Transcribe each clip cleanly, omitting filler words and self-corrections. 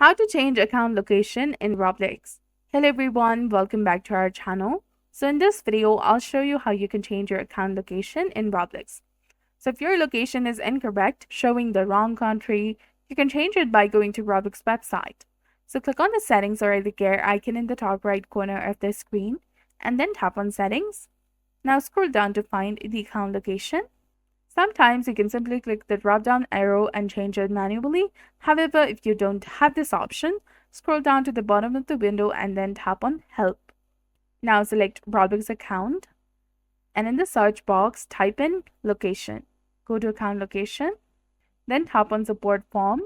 How to change account location in Roblox. Hello everyone, welcome back to our channel. So in this video, I'll show you how you can change your account location in Roblox. So if your location is incorrect, showing the wrong country, you can change it by going to Roblox website. So click on the settings or the gear icon in the top right corner of the screen and then tap on settings. Now scroll down to find the account location. Sometimes you can simply click the drop-down arrow and change it manually. However, if you don't have this option, scroll down to the bottom of the window and then tap on Help. Now select Roblox account and in the search box, type in location. Go to account location, then tap on support form.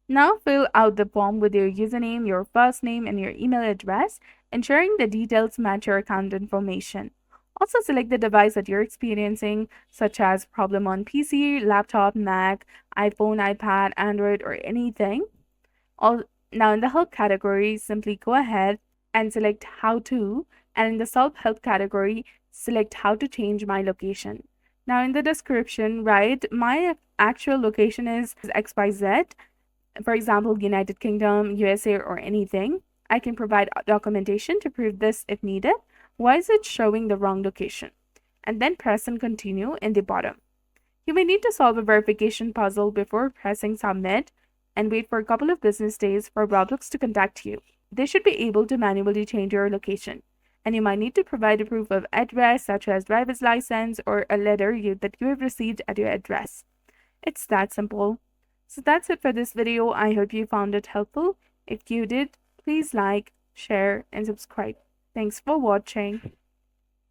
Now fill out the form with your username, your first name, and your email address, ensuring the details match your account information. Also select the device that you're experiencing, such as problem on PC, laptop, Mac, iPhone, iPad, Android, or anything. Now in the help category, simply go ahead and select how to, and in the self-help category, select how to change my location. Now in the description, write my actual location is XYZ, for example, United Kingdom, USA, or anything. I can provide documentation to prove this if needed. Why is it showing the wrong location? And then press and continue in the bottom. You may need to solve a verification puzzle before pressing submit and wait for a couple of business days for Roblox to contact you. They should be able to manually change your location, and you might need to provide a proof of address such as driver's license or a letter that you have received at your address. It's that simple. So that's it for this video. I hope you found it helpful. If you did, please like, share, and subscribe. Thanks for watching.